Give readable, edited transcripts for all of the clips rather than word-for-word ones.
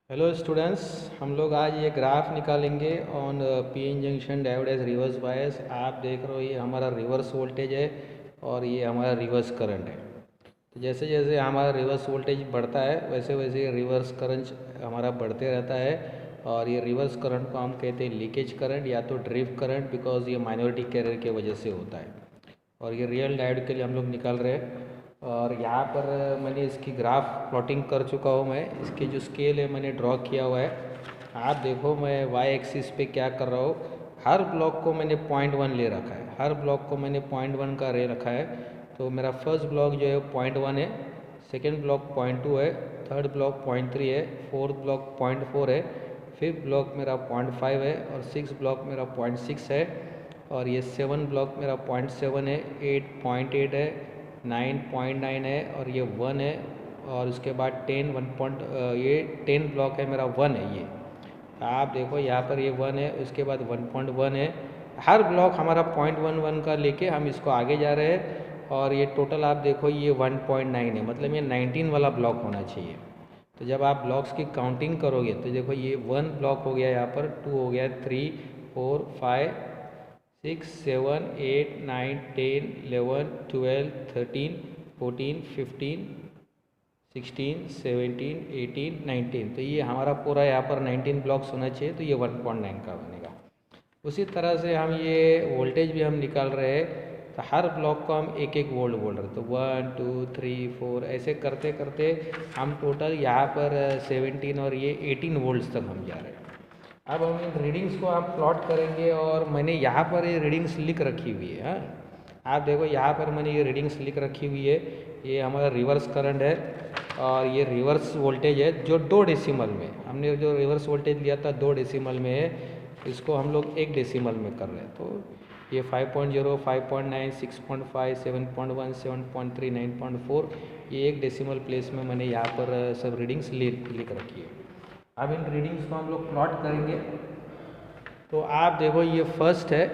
Hello students, हम लोग आज ये ग्राफ निकालेंगे on P N junction diode as reverse bias. आप देख रहे हो ये हमारा रिवर्स वोल्टेज है और ये हमारा रिवर्स करंट है। तो जैसे जैसे हमारा रिवर्स वोल्टेज बढ़ता है वैसे वैसे रिवर्स करंट हमारा बढ़ते रहता है। और ये रिवर्स करंट को हम कहते हैं लीकेज करंट या तो ड्रिफ्ट करंट, बिकॉज ये माइनॉरिटी कैरियर की वजह से होता है। और ये रियल डायोड के लिए हम लोग निकाल रहे हैं। और यहाँ पर मैंने इसकी ग्राफ प्लॉटिंग कर चुका हूँ। मैं इसके जो स्केल है मैंने ड्रॉ किया हुआ है। आप देखो मैं वाई एक्सिस पे क्या कर रहा हूँ। हर ब्लॉक को मैंने 0.1 ले रखा है, हर ब्लॉक को मैंने 0.1 का ले रखा है। तो मेरा फर्स्ट ब्लॉक जो है 0.1 है, सेकेंड ब्लॉक 0.2 है, थर्ड ब्लॉक 0.3 है, फोर्थ ब्लॉक 0.4 है, फिफ्थ ब्लॉक मेरा 0.5 है और सिक्स ब्लॉक मेरा 0.6 है। और ये 7 ब्लॉक मेरा 0.7 है, 8.8 है, 9.9 है और ये 1 है। और उसके बाद 10 ब्लॉक है मेरा 1 है ये। आप देखो यहाँ पर ये 1 है, उसके बाद 1.1 है। हर ब्लॉक हमारा 0.11 का लेके हम इसको आगे जा रहे हैं। और ये टोटल आप देखो ये 1.9 है, मतलब ये 19 वाला ब्लॉक होना चाहिए। तो जब आप ब्लॉक्स की काउंटिंग करोगे तो देखो ये 1 ब्लॉक हो गया, यहाँ पर 2 हो गया, 3 4 5 6 7 8 9 10 11 12 13 14 15 16 17 18 19। तो ये हमारा पूरा यहाँ पर 19 ब्लॉक्स होना चाहिए, तो ये 1.9 का बनेगा। उसी तरह से हम ये वोल्टेज भी हम निकाल रहे हैं। तो हर ब्लॉक को हम एक एक वोल्ट बोल रहे हैं, तो 1 2 3 4 ऐसे करते करते हम टोटल यहाँ पर 17 और ये 18 वोल्ट्स तक हम जा रहे हैं। अब हम इन रीडिंग्स को आप प्लॉट करेंगे और मैंने यहाँ पर ये रीडिंग्स लिख रखी हुई है। हाँ, आप देखो यहाँ पर मैंने ये रीडिंग्स लिख रखी हुई है। ये हमारा रिवर्स करंट है और ये रिवर्स वोल्टेज है जो 2 डेसिमल में, हमने जो रिवर्स वोल्टेज लिया था 2 डेसिमल में है, इसको हम लोग 1 डेसिमल में कर रहे हैं। तो ये 5.0 5.9 6.5 7.1 7.3 9.4 ये 1 डेसिमल प्लेस में मैंने यहाँ पर सब रीडिंग्स लिख रखी है। अब इन रीडिंग्स को हम लोग प्लॉट करेंगे। तो आप देखो ये फर्स्ट है,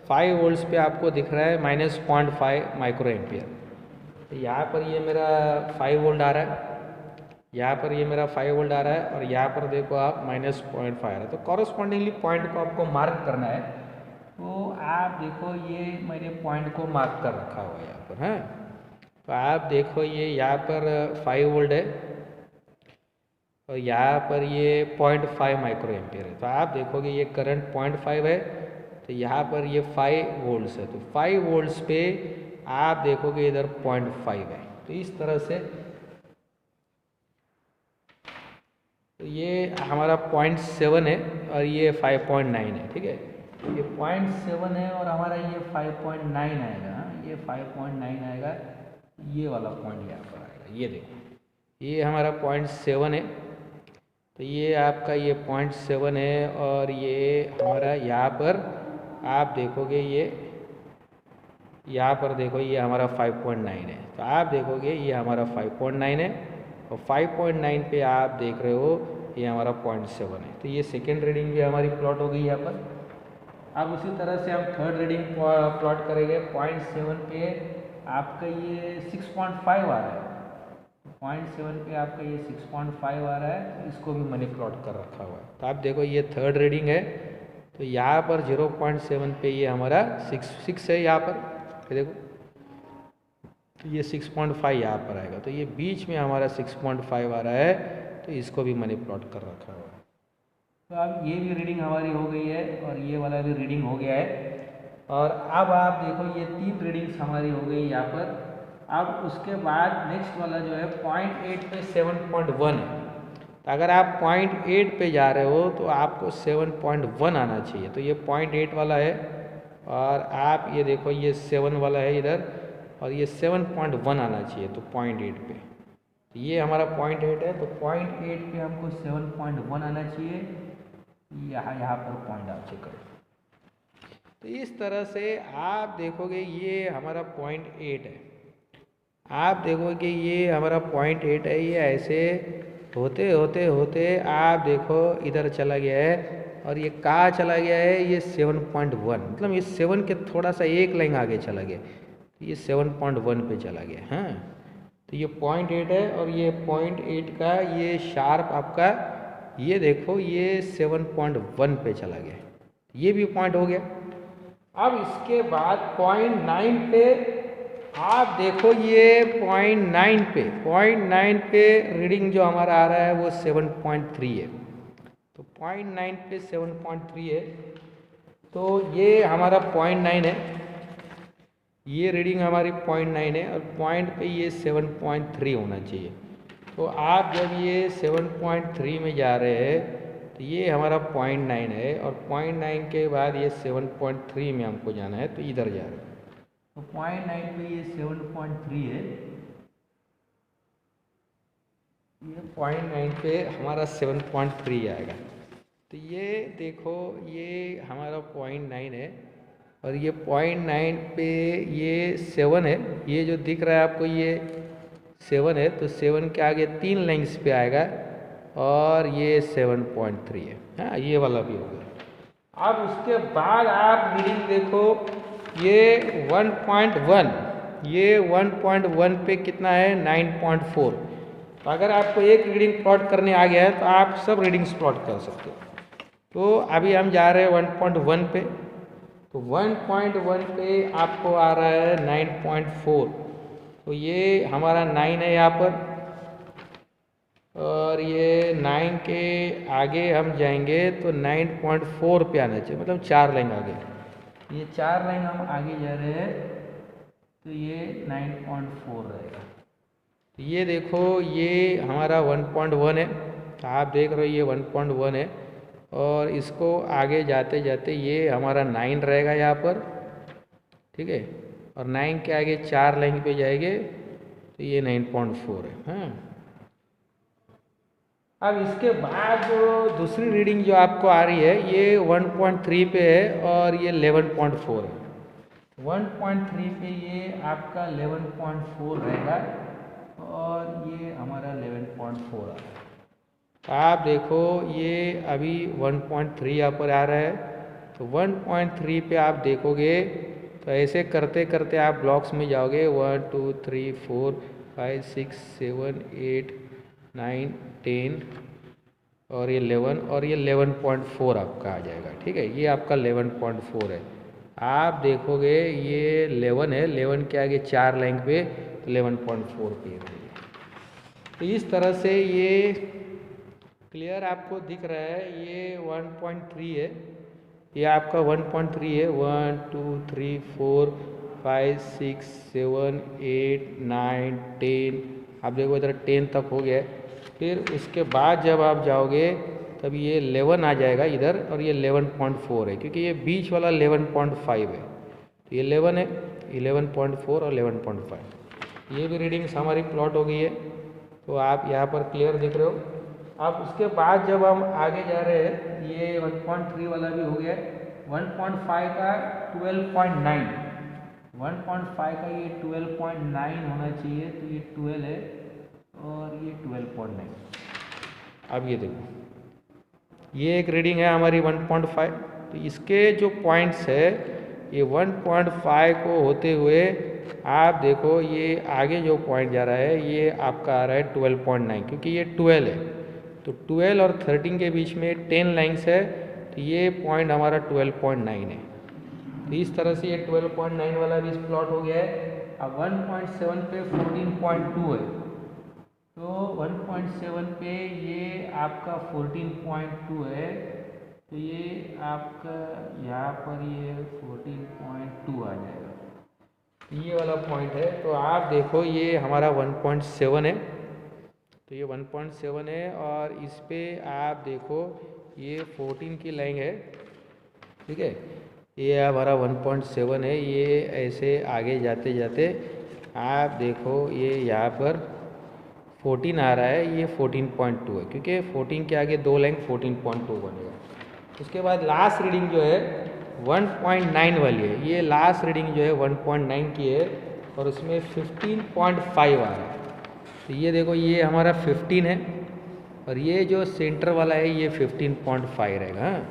5 वोल्ट्स पे आपको दिख रहा है -0.5 माइक्रो एम्पियर। तो यहाँ पर ये मेरा 5 वोल्ट आ रहा है, यहाँ पर ये मेरा 5 वोल्ट आ रहा है और यहाँ पर देखो आप -0.5 आ रहा है। तो कॉरस्पॉन्डिंगली पॉइंट को आपको मार्क करना है। तो आप देखो ये मैंने पॉइंट को मार्क कर रखा हुआ है यहाँ पर। हाँ, तो आप देखो ये यहाँ पर 5 वोल्ट है और यहाँ पर ये 0.5 माइक्रो एम्पियर है। तो आप देखोगे ये करंट 0.5 है, तो यहाँ पर ये 5 वोल्ट्स है। तो 5 वोल्ट्स पे आप देखोगे इधर 0.5 है। तो इस तरह से तो ये हमारा 0.7 है और ये 5.9 है। ठीक है, ये 0.7 है और हमारा ये 5.9 आएगा। ये 5.9 आएगा, ये वाला पॉइंट यहाँ पर आएगा। ये देखो ये हमारा 0.7 है, तो ये आपका ये 0.7 है और ये हमारा यहाँ पर आप देखोगे ये यहाँ पर देखो ये हमारा 5.9 है। तो आप देखोगे ये हमारा 5.9 है और 5.9 पे आप देख रहे हो ये हमारा 0.7 है। तो ये सेकेंड रीडिंग भी हमारी प्लॉट हो गई यहाँ पर। अब उसी तरह से हम थर्ड रीडिंग प्लॉट करेंगे। 0.7 पे आपका ये 6.5 आ रहा है। 0.7 पे आपका ये 6.5 आ रहा है, इसको भी मैंने प्लॉट कर रखा हुआ है। तो आप देखो ये थर्ड रीडिंग है। तो यहाँ पर 0.7 पे ये हमारा 6 है यहाँ पर, ये देखो। तो ये 6.5 यहाँ पर आएगा, तो ये बीच में हमारा 6.5 आ रहा है, तो इसको भी मैंने प्लॉट कर रखा हुआ है। तो अब ये भी रीडिंग हमारी हो गई है और ये वाला भी रीडिंग हो गया है। और अब आप देखो ये 3 रीडिंग्स हमारी हो गई यहाँ पर। अब उसके बाद नेक्स्ट वाला जो है 0.8 पे 7.1 है। तो अगर आप 0.8 पे जा रहे हो तो आपको 7.1 आना चाहिए। तो ये 0.8 वाला है और आप ये देखो ये 7 वाला है इधर, और ये 7.1 आना चाहिए। तो 0.8 पे, तो ये हमारा 0.8 है, तो 0.8 पे हमको 7.1 आना चाहिए। यहाँ पर पॉइंट आप चेक करो। तो इस तरह से आप देखोगे ये हमारा 0.8 है। आप देखोगे ये हमारा 0.8 है। ये ऐसे होते होते होते आप देखो इधर चला गया है और ये कहाँ चला गया है, ये 7.1, मतलब ये 7 के थोड़ा सा एक लाइन आगे चला गया, ये 7.1 पे चला गया। हाँ, तो ये 0.8 है और ये 0.8 का ये शार्प आपका ये देखो ये 7.1 पे चला गया, ये भी पॉइंट हो गया। अब इसके बाद 0.9 पे आप देखो, ये 0.9 पे रीडिंग जो हमारा आ रहा है वो 7.3 है। तो 0.9 पे 7.3 है, तो ये हमारा 0.9 है, ये रीडिंग हमारी 0.9 है और पॉइंट पे ये 7.3 होना चाहिए। तो आप जब ये 7.3 में जा रहे हैं तो ये हमारा 0.9 है और 0.9 के बाद ये 7.3 में हमको जाना है, तो इधर जा रहे हैं। तो 0.9 पे ये 7.3 है, ये 0.9 पे हमारा 7.3 आएगा। तो ये देखो ये हमारा 0.9 है और ये 0.9 पे ये 7 है, ये जो दिख रहा है आपको ये 7 है, तो 7 के आगे 3 लेंग्स पे आएगा और ये 7.3 है। हाँ, ये वाला भी हो गया। अब उसके बाद आप रीडिंग देखो, ये 1.1, ये 1.1 पे कितना है 9.4। तो अगर आपको एक रीडिंग प्लॉट करने आ गया है तो आप सब रीडिंग्स प्लॉट कर सकते हो। तो अभी हम जा रहे हैं 1.1 पे, तो 1.1 पे आपको आ रहा है 9.4, तो ये हमारा 9 है यहाँ पर, और ये 9 के आगे हम जाएंगे तो 9.4 पे आना चाहिए, मतलब 4 लाइन आगे। ये 4 लाइन हम आगे जा रहे हैं तो ये 9.4 रहेगा। तो ये देखो ये हमारा 1.1 है, तो आप देख रहे हो ये 1.1 है और इसको आगे जाते जाते ये हमारा 9 रहेगा यहाँ पर, ठीक है, और 9 के आगे 4 लाइन पे जाएंगे तो ये 9.4 है। हाँ, अब इसके बाद जो दूसरी रीडिंग जो आपको आ रही है ये 1.3 पे है और ये 11.4 है। 1.3 पे ये आपका 11.4 रहेगा और ये हमारा 11.4 आ रहा है। आप देखो ये अभी 1.3 यहाँ पर आ रहा है, तो 1.3 पे आप देखोगे तो ऐसे करते करते आप ब्लॉक्स में जाओगे, 1 2 3 4 5 6 7 8 9 10 और ये 11 और ये 11.4 आपका आ जाएगा। ठीक है, ये आपका 11.4 है। आप देखोगे ये 11 है, 11 के आगे 4 लाइन पे 11.4 पे है। तो इस तरह से ये क्लियर आपको दिख रहा है, ये 1.3 है, ये आपका 1.3 है। 1 2 3 4 5 6 7 8 9 10, आप देखो इधर 10 तक हो गया। फिर उसके बाद जब आप जाओगे तब ये 11 आ जाएगा इधर और ये 11.4 है, क्योंकि ये बीच वाला 11.5 है, तो ये 11 है, 11.4 और 11.5। ये भी रीडिंग्स हमारी प्लॉट हो गई है, तो आप यहाँ पर क्लियर दिख रहे हो। अब उसके बाद जब हम आगे जा रहे हैं, ये 1.3 वाला भी हो गया, 1.5 का 12.9, 1.5 का ये 12.9 होना चाहिए, तो ये 12 है और ये 12.9। अब ये देखो ये एक रीडिंग है हमारी 1.5, तो इसके जो पॉइंट्स है ये 1.5 को होते हुए आप देखो ये आगे जो पॉइंट जा रहा है ये आपका आ रहा है 12.9, क्योंकि ये 12 है, तो 12 और 13 के बीच में 10 लाइन्स है, तो ये पॉइंट हमारा 12.9 है। तो इस तरह से ये 12.9 वाला भी प्लॉट हो गया है। अब 1.7 पे 14.2 है, तो 1.7 पे ये आपका 14.2 है, तो ये आपका यहाँ पर ये 14.2 आ जाएगा, ये वाला पॉइंट है। तो आप देखो ये हमारा 1.7 है, तो ये 1.7 है और इस पे आप देखो ये 14 की लाइन है, ठीक है, ये हमारा 1.7 है। ये ऐसे आगे जाते जाते आप देखो ये यहाँ पर 14 आ रहा है, ये 14.2 है, क्योंकि 14 के आगे 2 लाइन 14.2 बनेगा। उसके बाद लास्ट रीडिंग जो है 1.9 वाली है, ये लास्ट रीडिंग जो है 1.9 की है और उसमें 15.5 आ रहा है। तो ये देखो ये हमारा 15 है और ये जो सेंटर वाला है ये 15.5 रहेगा। हाँ,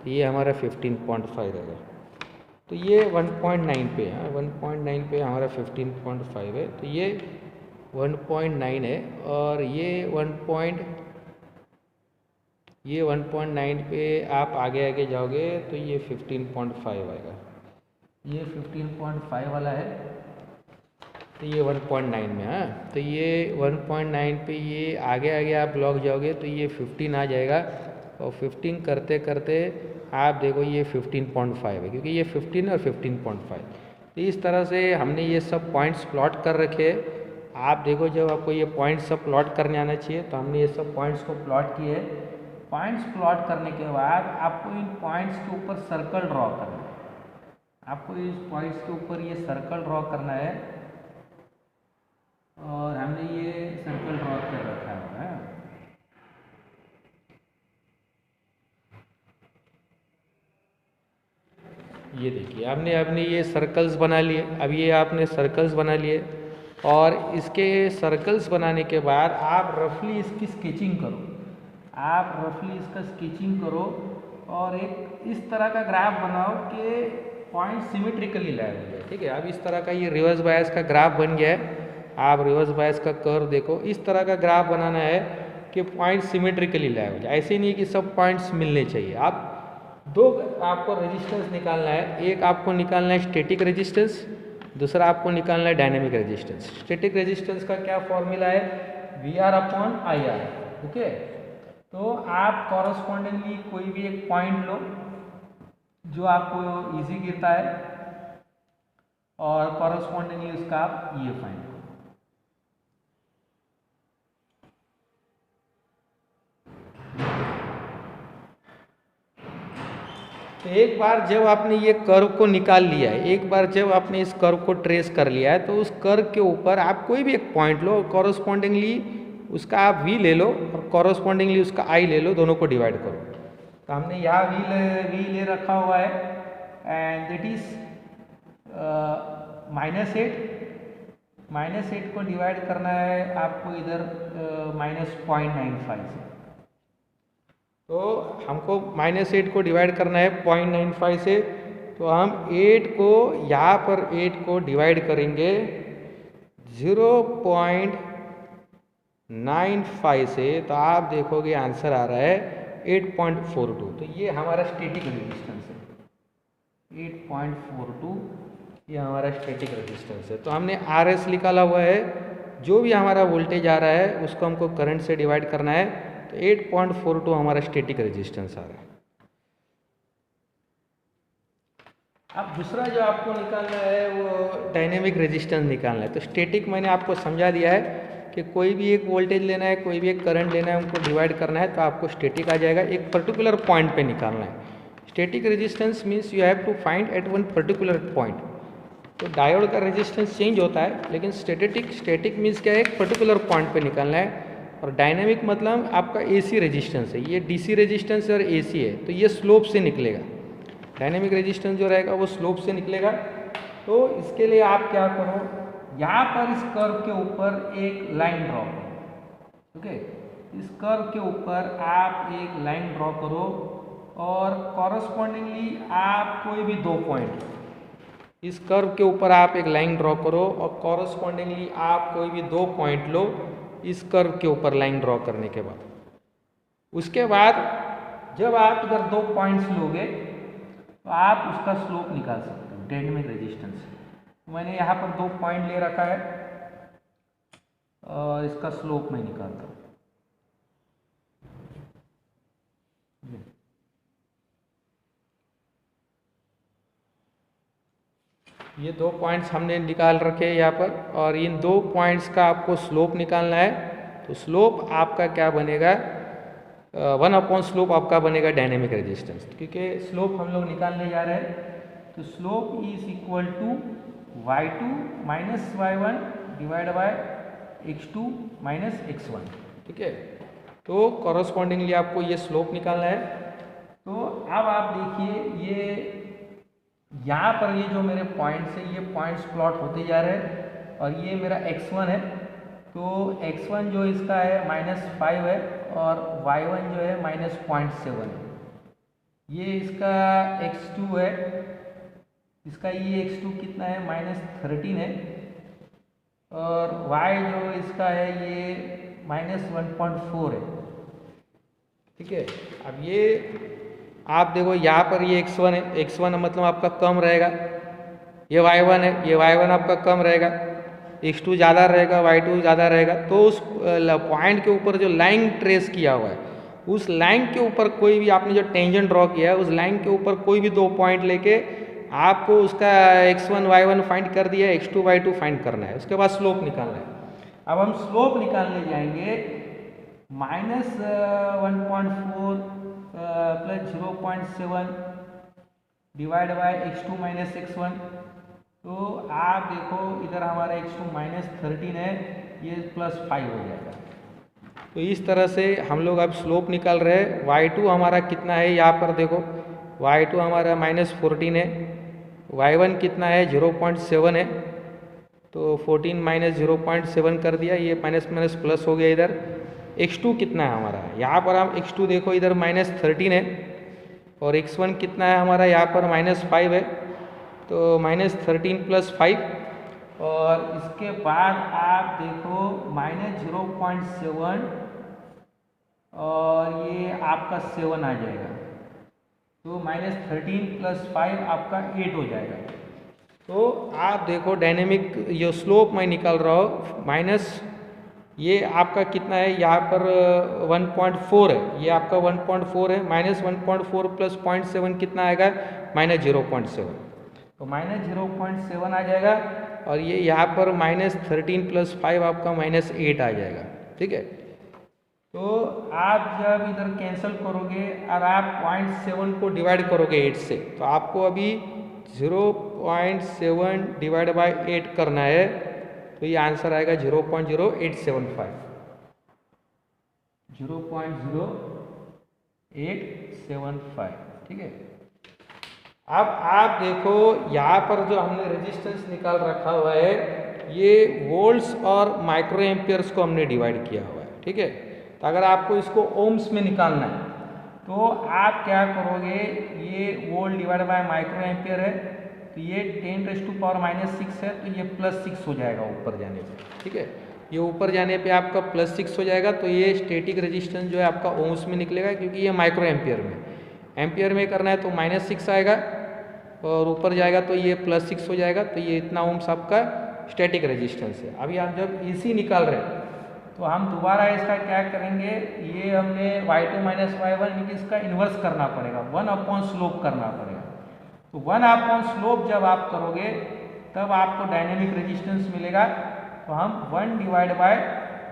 ये हमारा 15.5 रहेगा, तो ये 1.9 पे है, 1.9 पे हमारा 15.5 है, तो ये 1.9 है और ये ये 1.9 पे आप आगे आगे जाओगे तो ये 15.5 आएगा। ये 15.5 वाला है, तो ये 1.9 में, हाँ, तो ये 1.9 पे ये आगे आगे आप लॉक जाओगे तो ये 15 आ जाएगा, और 15 करते करते आप देखो ये 15.5 है, क्योंकि ये 15 और 15.5। तो इस तरह से हमने ये सब पॉइंट्स प्लॉट कर रखे हैं। आप देखो जब आपको ये पॉइंट्स सब प्लॉट करने आना चाहिए, तो हमने ये सब पॉइंट्स को प्लॉट किए। पॉइंट्स प्लॉट करने के बाद आपको इन पॉइंट्स के ऊपर सर्कल ड्रॉ करना है। आपको इस पॉइंट्स के ऊपर ये सर्कल ड्रॉ करना है, और हमने ये सर्कल ड्रॉ कर रखा है। ये देखिए आपने आपने ये सर्कल्स बना लिए। अब ये आपने सर्कल्स बना लिए, और इसके सर्कल्स बनाने के बाद आप रफली इसकी स्केचिंग करो। आप रफली इसका स्केचिंग करो, और एक इस तरह का ग्राफ बनाओ कि पॉइंट सिमेट्रिकली लाया हो जाए। ठीक है, अब इस तरह का ये रिवर्स बायस का ग्राफ बन गया है। आप रिवर्स बायस का कर्व देखो, इस तरह का ग्राफ बनाना है कि पॉइंट सिमेट्रिकली लाया हो जाए। ऐसे नहीं कि सब पॉइंट्स मिलने चाहिए। आप दो आपको रेजिस्टेंस निकालना है। एक आपको निकालना है स्टैटिक रेजिस्टेंस, दूसरा आपको निकालना है डायनेमिक रेजिस्टेंस। स्टैटिक रेजिस्टेंस का क्या फॉर्मूला है? VR/IR। ओके, तो आप कॉरस्पॉन्डिंगली कोई भी एक पॉइंट लो जो आपको इजी गिरता है, और कॉरस्पॉन्डिंगली उसका आप ये फाइंड करो। तो एक बार जब आपने ये कर्व को निकाल लिया है, एक बार जब आपने इस कर्व को ट्रेस कर लिया है, तो उस कर्व के ऊपर आप कोई भी एक पॉइंट लो, कॉरस्पॉन्डिंगली उसका आप V ले लो, और कॉरस्पॉन्डिंगली उसका I ले लो, दोनों को डिवाइड करो। तो हमने यहाँ V ले रखा हुआ है, एंड दैट इज -8 को डिवाइड करना है आपको इधर -0.95 से। तो हमको -8 को डिवाइड करना है 0.95 से, तो हम 8 को यहाँ पर 8 को डिवाइड करेंगे 0.95 से, तो आप देखोगे आंसर आ रहा है 8.42। तो ये हमारा स्टैटिक रेजिस्टेंस है। 8.42 ये हमारा स्टैटिक रेजिस्टेंस है। तो हमने RS निकाला हुआ है, जो भी हमारा वोल्टेज आ रहा है उसको हमको करंट से डिवाइड करना है, तो 8.42 हमारा स्टैटिक रेजिस्टेंस आ रहा है। अब दूसरा जो आपको निकालना है वो डायनेमिक रेजिस्टेंस निकालना है। तो स्टैटिक मैंने आपको समझा दिया है कि कोई भी एक वोल्टेज लेना है, कोई भी एक करंट लेना है, उनको डिवाइड करना है, तो आपको स्टैटिक आ जाएगा। एक पर्टिकुलर पॉइंट पे निकालना है। Static resistance means you have to find at one particular point. तो डायोड का रेजिस्टेंस चेंज होता है, लेकिन स्टैटिक मीन्स क्या है, एक पर्टिकुलर पॉइंट पे निकालना है। और डायनेमिक मतलब आपका AC रेजिस्टेंस है, ये DC रेजिस्टेंस और AC है, तो ये स्लोप से निकलेगा। डायनेमिक रेजिस्टेंस जो रहेगा वो स्लोप से निकलेगा। तो इसके लिए आप क्या करो, यहाँ पर इस कर्व के ऊपर एक लाइन ड्रॉ करो। ओके, इस कर्व के ऊपर आप एक लाइन ड्रॉ करो, और कॉरस्पॉन्डिंगली आप कोई भी दो पॉइंट, इस कर्व के ऊपर आप एक लाइन ड्रॉ करो, और कॉरस्पॉन्डिंगली आप कोई भी दो पॉइंट लो इस कर्व के ऊपर लाइन ड्रॉ करने के बाद। उसके बाद जब आप इधर दो पॉइंट्स लोगे, तो आप उसका स्लोप निकाल सकते हो डायनेमिक रेजिस्टेंस। मैंने यहाँ पर दो पॉइंट ले रखा है, और इसका स्लोप मैं निकालता हूँ। ये दो पॉइंट्स हमने निकाल रखे हैं यहाँ पर, और इन दो पॉइंट्स का आपको स्लोप निकालना है। तो स्लोप आपका क्या बनेगा, 1 स्लोप आपका बनेगा डायनेमिक रेजिस्टेंस, क्योंकि स्लोप हम लोग निकालने जा रहे हैं। तो slope is equal to y2 minus y1 divide by x2 minus x1। ठीक है, तो कॉरस्पॉन्डिंगली आपको ये स्लोप निकालना है। तो अब आप देखिए, ये यहाँ पर ये जो मेरे पॉइंट्स है, ये पॉइंट्स प्लॉट होते जा रहे हैं, और ये मेरा x1 है। तो x1 जो इसका है -5 है, और y1 जो है -0.7 है। ये इसका x2 है, इसका ये x2 कितना है, -13 है, और y जो इसका है ये -1.4 है। ठीक है। अब ये आप देखो यहाँ पर ये x1 है, x1 मतलब आपका कम रहेगा, ये y1 है, ये y1 आपका कम रहेगा, x2 ज़्यादा रहेगा, y2 ज़्यादा रहेगा। तो उस पॉइंट के ऊपर जो लाइन ट्रेस किया हुआ है, उस लाइन के ऊपर कोई भी आपने जो टेंजेंट ड्रॉ किया है, उस लाइन के ऊपर कोई भी दो पॉइंट लेके आपको उसका x1 y1 फाइंड कर दिया, x2 y2 फाइंड करना है। उसके बाद स्लोप निकालना है। अब हम स्लोप निकालने जाएंगे -1.4 plus 0.7 divide by x2 minus x1। तो आप देखो इधर हमारा x2 -13 है, ये +5 हो जाएगा। तो इस तरह से हम लोग अब स्लोप निकाल रहे हैं। y2 हमारा कितना है, यहाँ पर देखो y2 हमारा -14 है, y1 कितना है 0.7 है। तो 14 माइनस 0.7 कर दिया, ये माइनस माइनस प्लस हो गया। इधर x2 कितना है हमारा, यहाँ पर हम x2 देखो इधर -13 है, और x1 कितना है हमारा यहाँ पर -5 है। तो -13 + 5, और इसके बाद आप देखो -0.7 और ये आपका 7 आ जाएगा। तो -13 + 5 आपका 8 हो जाएगा। तो आप देखो डायनेमिक जो स्लोप मैं निकाल रहा हूँ, माइनस ये आपका कितना है यहाँ पर 1.4 है, ये आपका 1.4 है, -1.4 + 0.7 कितना आएगा -0.7। तो -0.7 आ जाएगा, और ये यहाँ पर -13 + 5 आपका -8 आ जाएगा। ठीक है। तो आप जब इधर कैंसिल करोगे और आप 0.7 को डिवाइड करोगे 8 से, तो आपको अभी 0.7 डिवाइड बाय 8 करना है। तो ये आंसर आएगा 0.0875, 0.0875। ठीक है। अब आप देखो यहाँ पर जो हमने रेजिस्टेंस निकाल रखा हुआ है, ये वोल्ट्स और माइक्रो एम्पियर्स को हमने डिवाइड किया हुआ है। ठीक है। तो अगर आपको इसको ओम्स में निकालना है, तो आप क्या करोगे, ये volt divide by micro ampere है, तो ये 10⁻⁻6 है, तो ये +6 हो जाएगा ऊपर जाने पे। ठीक है। ये ऊपर जाने पे आपका +6 हो जाएगा। तो ये स्टैटिक रेजिस्टेंस जो है आपका ओम्स में निकलेगा, क्योंकि ये माइक्रो एम्पियर में, एम्पियर में करना है तो -6 आएगा, और ऊपर जाएगा तो ये +6 हो जाएगा। तो ये इतना ओम्स आपका स्टैटिक रेजिस्टेंस है। अभी आप जब AC निकाल रहे हैं, तो हम दोबारा इसका क्या करेंगे, ये हमने y2 माइनस y1 इसका इन्वर्स करना पड़ेगा, 1/, स्लोप करना पड़ेगा। तो 1/, स्लोप जब आप करोगे तब आपको डायनेमिक रेजिस्टेंस मिलेगा। तो हम 1 डिवाइड बाय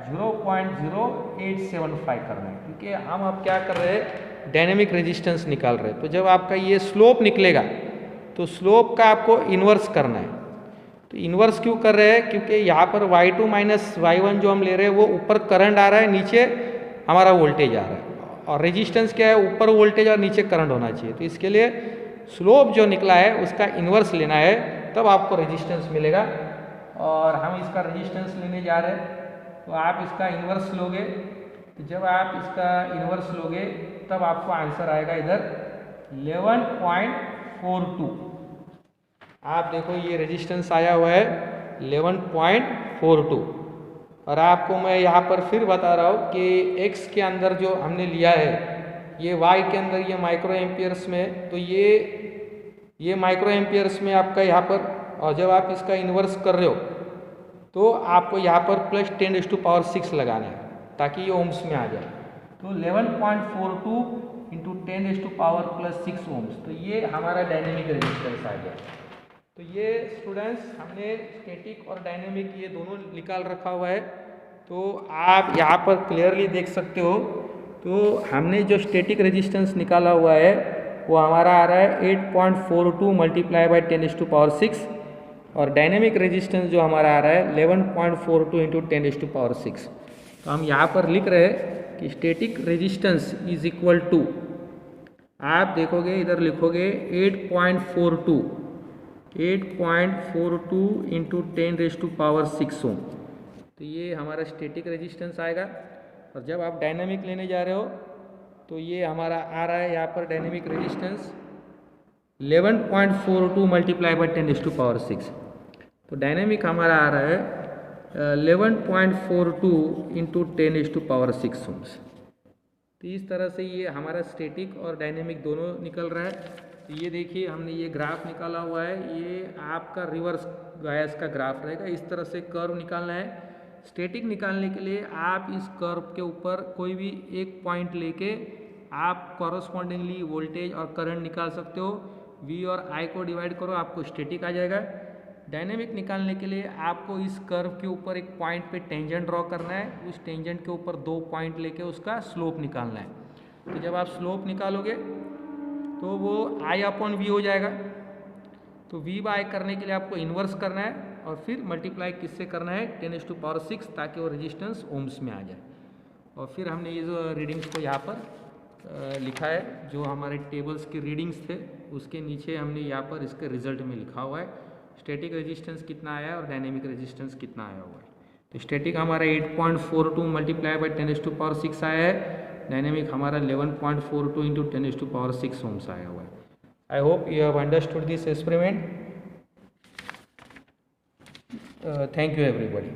0.0875 कर रहे हैं, क्योंकि हम अब क्या कर रहे हैं, डायनेमिक रेजिस्टेंस निकाल रहे हैं। तो जब आपका ये स्लोप निकलेगा, तो स्लोप का आपको इन्वर्स करना है। तो इन्वर्स क्यों कर रहे हैं, क्योंकि यहाँ पर y2 माइनस y1 जो हम ले रहे हैं, वो ऊपर करंट आ रहा है, नीचे हमारा वोल्टेज आ रहा है, और रेजिस्टेंस क्या है, ऊपर वोल्टेज और नीचे करंट होना चाहिए। तो इसके लिए स्लोप जो निकला है उसका इन्वर्स लेना है, तब आपको रेजिस्टेंस मिलेगा। और हम इसका रेजिस्टेंस लेने जा रहे हैं, तो आप इसका इन्वर्स लोगे। तो जब आप इसका इन्वर्स लोगे, तब आपको आंसर आएगा इधर 11.42। आप देखो ये रेजिस्टेंस आया हुआ है 11.42। और आपको मैं यहाँ पर फिर बता रहा हूँ कि x के अंदर जो हमने लिया है, ये y के अंदर ये माइक्रो एम्पियर्स में, तो ये माइक्रो एम्पियर्स में आपका यहाँ पर, और जब आप इसका इन्वर्स कर रहे हो, तो आपको यहाँ पर +10⁻6 लगाना है, ताकि ये ओम्स में आ जाए। तो 11.42 × 10⁻6 ओम्स, तो ये हमारा डायनेमिक रेजिस्टेंस आ गया। तो ये स्टूडेंट्स हमने स्टैटिक और डायनेमिक ये दोनों निकाल रखा हुआ है। तो आप यहाँ पर क्लियरली देख सकते हो। तो हमने जो स्टैटिक रेजिस्टेंस निकाला हुआ है, वो हमारा आ रहा है 8.42 × 10⁻6, और डायनेमिक रेजिस्टेंस जो हमारा आ रहा है 11.42 × 10⁻6। तो हम यहाँ पर लिख रहे हैं कि static resistance is equal to, आप देखोगे इधर लिखोगे 8.42 × 10⁻6 ओम। तो ये हमारा स्टैटिक रेजिस्टेंस आएगा। और जब आप डायनेमिक लेने जा रहे हो, तो ये हमारा आ रहा है यहाँ पर डायनेमिक रेजिस्टेंस 11.42 × 10⁻6। तो डायनेमिक हमारा आ रहा है 11.42 × 10⁻6 ओम्स। तो इस तरह से ये हमारा स्टैटिक और डायनेमिक दोनों निकल रहा है। तो ये देखिए हमने ये ग्राफ निकाला हुआ है, ये आपका रिवर्स बायस का ग्राफ रहेगा। इस तरह से कर्व निकालना है। स्टैटिक निकालने के लिए आप इस कर्व के ऊपर कोई भी एक पॉइंट लेके आप कॉरस्पॉन्डिंगली वोल्टेज और करंट निकाल सकते हो। V और I को डिवाइड करो, आपको स्टैटिक आ जाएगा। डायनेमिक निकालने के लिए आपको इस कर्व के ऊपर एक पॉइंट पे टेंजेंट ड्रॉ करना है, उस टेंजेंट के ऊपर 2 पॉइंट लेके उसका स्लोप निकालना है। तो जब आप स्लोप निकालोगे तो वो I/V हो जाएगा। तो V/I करने के लिए आपको इन्वर्स करना है और फिर मल्टीप्लाई किससे करना है, 10⁻⁶, ताकि वो रेजिस्टेंस ओम्स में आ जाए। और फिर हमने ये जो रीडिंग्स को यहाँ पर लिखा है, जो हमारे टेबल्स के रीडिंग्स थे उसके नीचे हमने यहाँ पर इसके रिजल्ट में लिखा हुआ है स्टैटिक रेजिस्टेंस कितना आया और डायनेमिक रेजिस्टेंस कितना आया हुआ है। तो स्टैटिक हमारा 8.42 मल्टीप्लाई बाई 10⁻⁶ आया है, डायनेमिक हमारा 11.42 इंटू 10⁻⁶ ओम्स आया हुआ है। I hope you have understood this experiment. Thank you everybody.